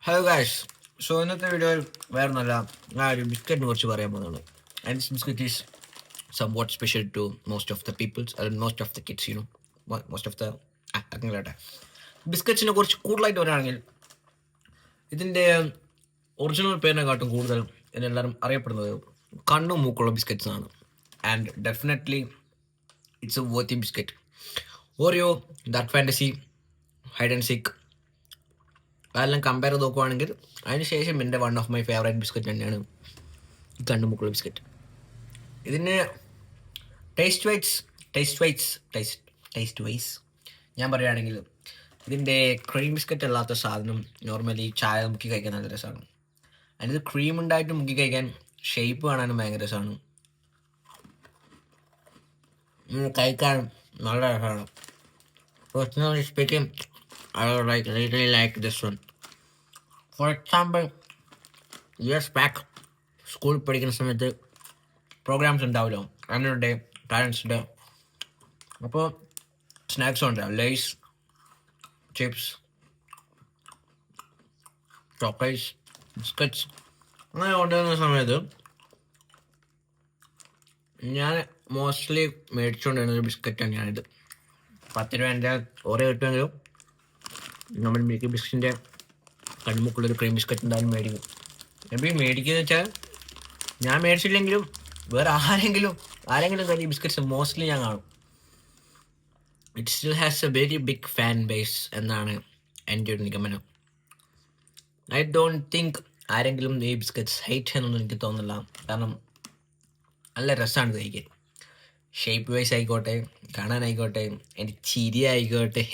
Hello guys. ഇന്നത്തെ വീഡിയോയിൽ വേറെ നല്ല ഞാൻ ഒരു ബിസ്ക്കറ്റിനെ കുറിച്ച് പറയാൻ പോകുന്നതാണ്. And this biscuit is somewhat special to most of the peoples അല്ലെങ്കിൽ most of the kids most of the അങ്ങനെയാട്ടെ. ബിസ്ക്കറ്റ്സിനെ കുറിച്ച് കൂടുതലായിട്ട് പറയുകയാണെങ്കിൽ ഇതിൻ്റെ ഒറിജിനൽ പേരിനെക്കാട്ടും കൂടുതൽ ഇതിനെല്ലാവരും അറിയപ്പെടുന്നത് കണ്ണും മൂക്കുള്ള ബിസ്ക്കറ്റ്സ് ആണ്. And definitely it's A worthy biscuit. Oreo, dark fantasy, hide and seek അതെല്ലാം കമ്പയർ ചെയ്ത് നോക്കുവാണെങ്കിൽ അതിനുശേഷം എൻ്റെ one of my favourite biscuit തന്നെയാണ് കണ്ണുമുക്കുള്ള ബിസ്ക്കറ്റ്. ഇതിന് ടേസ്റ്റ് വൈസ് ഞാൻ പറയുകയാണെങ്കിൽ ഇതിൻ്റെ ക്രീം ബിസ്ക്കറ്റ് അല്ലാത്ത സാധനം നോർമലി ചായ മുക്കി കഴിക്കാൻ നല്ല രസമാണ്. അതിന് ക്രീം ഉണ്ടായിട്ട് മുക്കി കഴിക്കാൻ ഷേപ്പ് കാണാനും ഭയങ്കര രസമാണ്, കഴിക്കാനും നല്ല രസമാണ്. Personally speaking, I really like this one. For example, years back, സ്കൂളിൽ പഠിക്കുന്ന സമയത്ത് പ്രോഗ്രാംസ് ഉണ്ടാവുമല്ലോ, ആനുവൽ ഡേ, പാരൻസ് ഡേ. അപ്പോൾ സ്നാക്സ് ഉണ്ടാവും, ലേസ്, ചിപ്സ്, ചോക്ലേറ്റ്സ്, ബിസ്ക്കറ്റ്സ് അങ്ങനെ കൊണ്ടുവരുന്ന സമയത്ത് ഞാൻ മോസ്റ്റ്ലി മേടിച്ചുകൊണ്ടിരുന്നൊരു ബിസ്ക്കറ്റ് തന്നെയാണിത്. 10 രൂപേൻ്റെ ഓരോ കിട്ടുമെങ്കിലും നമ്മൾ മിൽക്കി ബിസ്ക്കറ്റിൻ്റെ കണ്ണുമുക്കുള്ളൊരു ക്രീം ബിസ്ക്കറ്റ് എന്തായാലും മേടിക്കും. എപ്പോഴും മേടിക്കുന്നത് വെച്ചാൽ ഞാൻ മേടിച്ചില്ലെങ്കിലും വേറെ ആരെങ്കിലും ഈ ബിസ്ക്കറ്റ്സ് മോസ്റ്റ്ലി ഞാൻ കാണും. It still has a very big fan base എന്നാണ് എൻ്റെ ഒരു നിഗമനം. ഐ ഡോണ്ട് തിങ്ക് ആരെങ്കിലും ഈ ബിസ്ക്കറ്റ്സ് ഹൈറ്റ് എന്നൊന്നും എനിക്ക് തോന്നുന്നില്ല. കാരണം നല്ല രസമാണ് കഴിക്കാൻ. ഷേപ്പ് വൈസ് ആയിക്കോട്ടെ, കാണാനായിക്കോട്ടെ, എൻ്റെ ചിരി ആയിക്കോട്ടെ,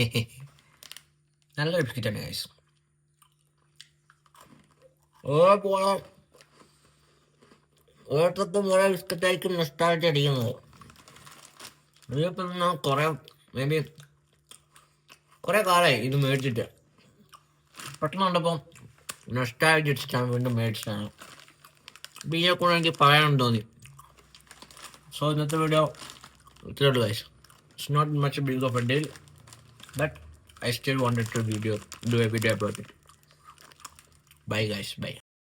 നല്ലൊരു ബിസ്ക്കറ്റാണ് ഗൈസ്. ഓരോരുത്തർക്കും ഓരോ ബിസ്ക്കറ്റായിരിക്കും നൊസ്റ്റാൾജിയ അടിക്കുന്നത്. ഇതിപ്പോൾ ഞാൻ കുറേ കാലമായി ഇത് മേടിച്ചിട്ട്. പെട്ടെന്ന് കണ്ടപ്പോൾ നൊസ്റ്റാൾജിയ അടിച്ചിട്ടാണ് വീണ്ടും മേടിച്ചതാണ്. അപ്പോൾ ഇതിനെ കൂടെ എനിക്ക് പറയാനെന്ന് തോന്നി. ഇന്നത്തെ വീഡിയോ ഇത്രയുള്ളൂ guys. It's not much big of a deal, but I still wanted to do a video about it. Bye guys, bye.